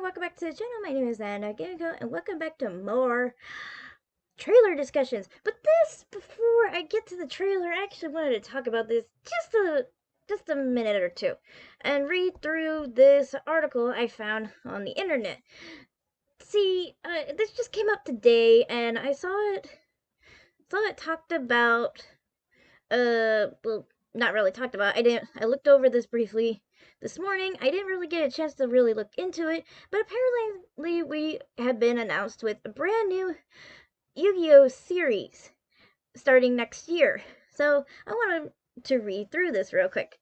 welcome back to the channel. My name is Yugioh, and welcome back to more trailer discussions. But before I get to the trailer, I actually wanted to talk about this just a minute or two, and read through this article I found on the internet. See, this just came up today, and I saw it talked about. Well, not really talked about. I looked over this briefly this morning. I didn't really get a chance to really look into it, but apparently we have been announced with a brand new Yu-Gi-Oh series starting next year. So I wanted to read through this real quick.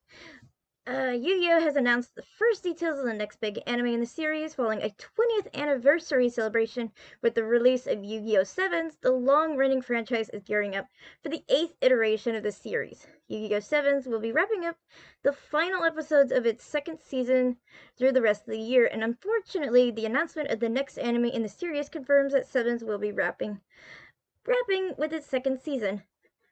Yu-Gi-Oh has announced the first details of the next big anime in the series, following a 20th anniversary celebration with the release of Yu-Gi-Oh! 7s. The long-running franchise is gearing up for the 8th iteration of the series. Yu-Gi-Oh! 7s will be wrapping up the final episodes of its second season through the rest of the year, and unfortunately, the announcement of the next anime in the series confirms that 7s will be wrapping with its second season.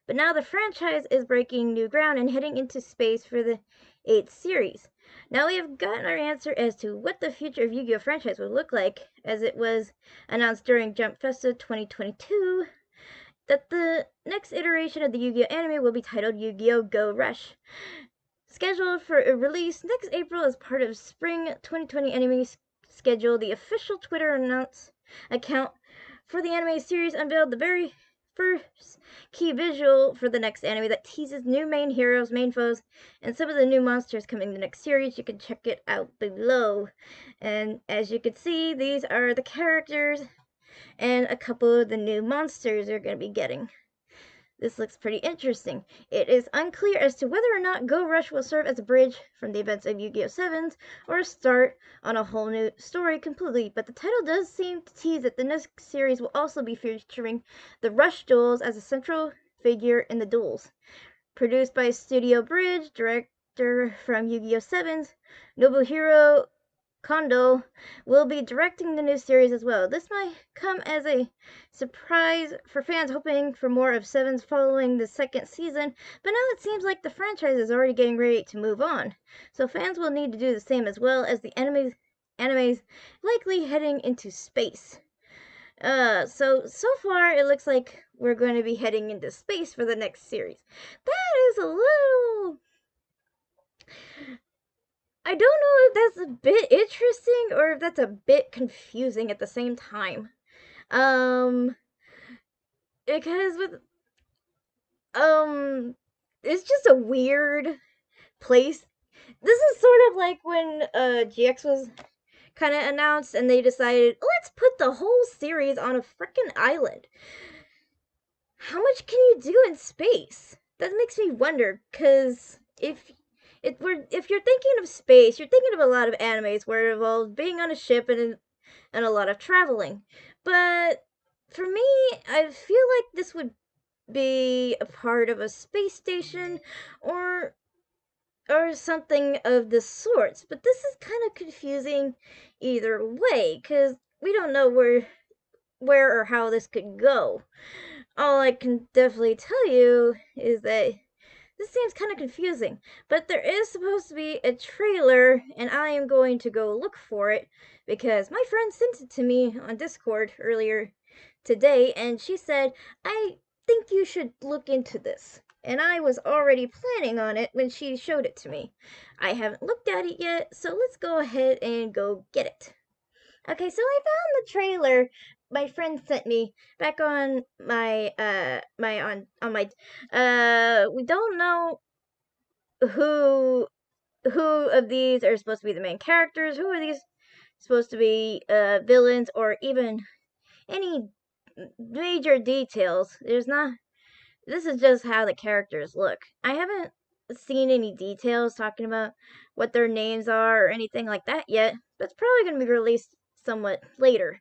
But now the franchise is breaking new ground and heading into space for the 8th series. Now we have gotten our answer as to what the future of Yu-Gi-Oh! Franchise will look like, as it was announced during Jump Festa 2022 that the next iteration of the Yu-Gi-Oh! Anime will be titled Yu-Gi-Oh! Go Rush. Scheduled for a release next April as part of Spring 2020 anime schedule, the official Twitter account for the anime series unveiled the very first key visual for the next anime that teases new main heroes, main foes, and some of the new monsters coming in the next series. You can check it out below. And as you can see, these are the characters and a couple of the new monsters you're going to be getting. This looks pretty interesting. It is unclear as to whether or not Go Rush will serve as a bridge from the events of Yu-Gi-Oh! 7s or a start on a whole new story completely, but the title does seem to tease that the next series will also be featuring the Rush duels as a central figure in the duels. Produced by Studio Bridge, director from Yu-Gi-Oh! 7s, Nobuhiro Kondo will be directing the new series as well. This might come as a surprise for fans hoping for more of 7's following the second season, but now it seems like the franchise is already getting ready to move on. So fans will need to do the same as well, as the anime's likely heading into space. So far it looks like we're going to be heading into space for the next series. That is a little... I don't know if that's a bit interesting or if that's a bit confusing at the same time. Because it's just a weird place. This is sort of like when GX was kind of announced and they decided, let's put the whole series on a freaking island. How much can you do in space? That makes me wonder, because if you're thinking of space, you're thinking of a lot of animes where it involves being on a ship and a lot of traveling. But for me, I feel like this would be a part of a space station or something of the sorts. But this is kind of confusing either way, because we don't know where or how this could go. All I can definitely tell you is that this seems kind of confusing, but there is supposed to be a trailer, and I am going to go look for it because my friend sent it to me on Discord earlier today, and she said, I think you should look into this. And I was already planning on it when she showed it to me. I haven't looked at it yet, so let's go ahead and go get it. Okay, so I found the trailer my friend sent me back on my we don't know who of these are supposed to be the main characters, who are these supposed to be villains, or even any major details. This is just how the characters look. I haven't seen any details talking about what their names are or anything like that yet. That's probably going to be released somewhat later,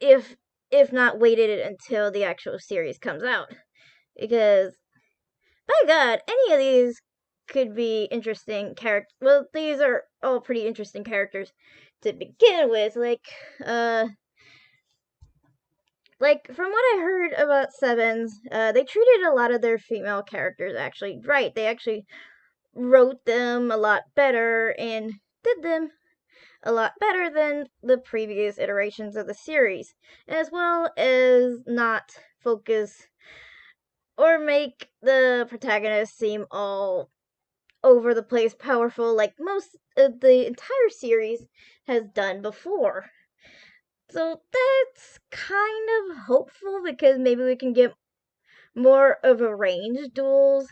if not waited until the actual series comes out, because by God, any of these could be interesting characters. Well, these are all pretty interesting characters to begin with. Like from what I heard about Sevens, they treated a lot of their female characters actually right. They actually wrote them a lot better and did them a lot better than the previous iterations of the series, as well as not focus or make the protagonist seem all over the place powerful like most of the entire series has done before. So that's kind of hopeful because maybe we can get more of a range duels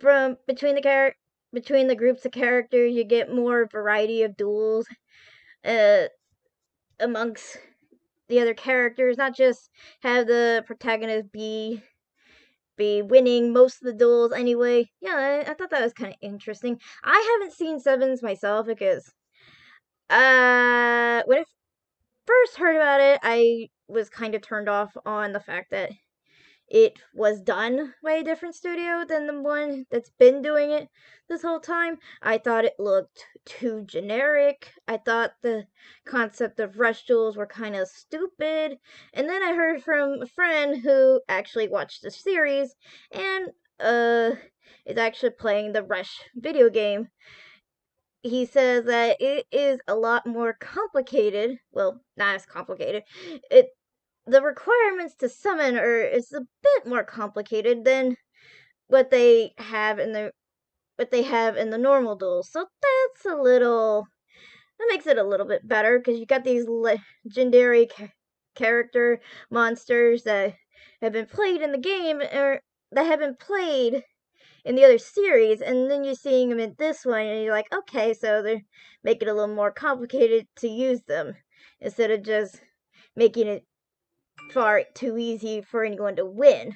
from between the groups of characters. You get more variety of duels uh amongst the other characters, not just have the protagonist be winning most of the duels anyway. Yeah, I thought that was kind of interesting. I haven't seen Sevens myself because when I first heard about it, I was kind of turned off on the fact that it was done by a different studio than the one that's been doing it this whole time. I thought it looked too generic. I thought the concept of rush duels were kind of stupid. And then I heard from a friend who actually watched the series and is actually playing the Rush video game. He says that it is a lot more complicated. Well, not as complicated. It the requirements to summon are is a bit more complicated than what they have in the normal duels. So that makes it a little bit better because you got these legendary character monsters that have been played in the game or that have been played in the other series, and then you're seeing them in this one, and you're like, okay, so they're making it a little more complicated to use them instead of just making it far too easy for anyone to win.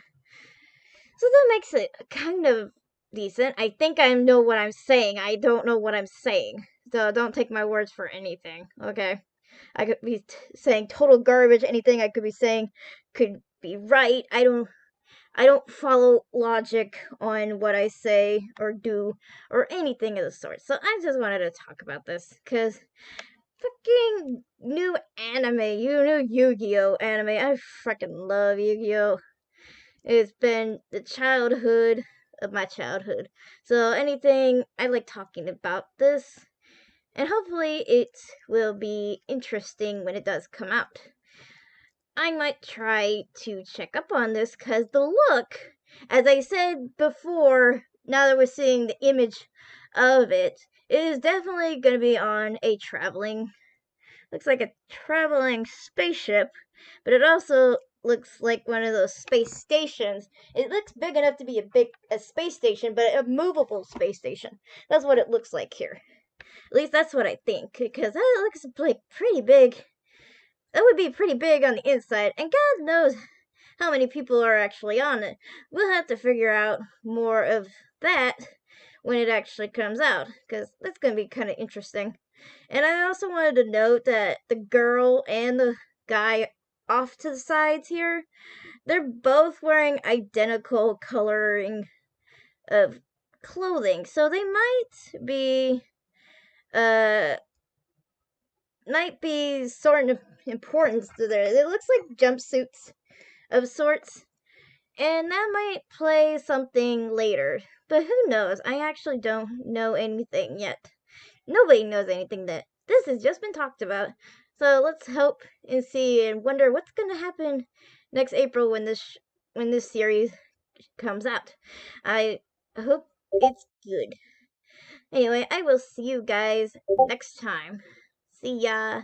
So that makes it kind of decent. I think I know what I'm saying. I don't know what I'm saying. So don't take my words for anything, okay? I could be saying total garbage. Anything I could be saying could be right. I don't follow logic on what I say or do or anything of the sort. So I just wanted to talk about this because fucking new anime, new Yu-Gi-Oh anime. I freaking love Yu-Gi-Oh. It's been the childhood of my childhood. So anything I like talking about this, and hopefully it will be interesting when it does come out. I might try to check up on this because the look, as I said before, now that we're seeing the image of it, it is definitely going to be on a looks like a traveling spaceship, but it also looks like one of those space stations. It looks big enough to be a space station, but a movable space station. That's what it looks like here. At least that's what I think, because that looks like pretty big. That would be pretty big on the inside, and God knows how many people are actually on it. We'll have to figure out more of that when it actually comes out, because that's going to be kind of interesting. And I also wanted to note that the girl and the guy off to the sides here, they're both wearing identical coloring of clothing, so they uh might be sort of importance to there. It looks like jumpsuits of sorts, and that might play something later. But who knows? I actually don't know anything yet. Nobody knows anything that this has just been talked about. So let's hope and see and wonder what's going to happen next April when this series comes out. I hope it's good. Anyway, I will see you guys next time. See ya.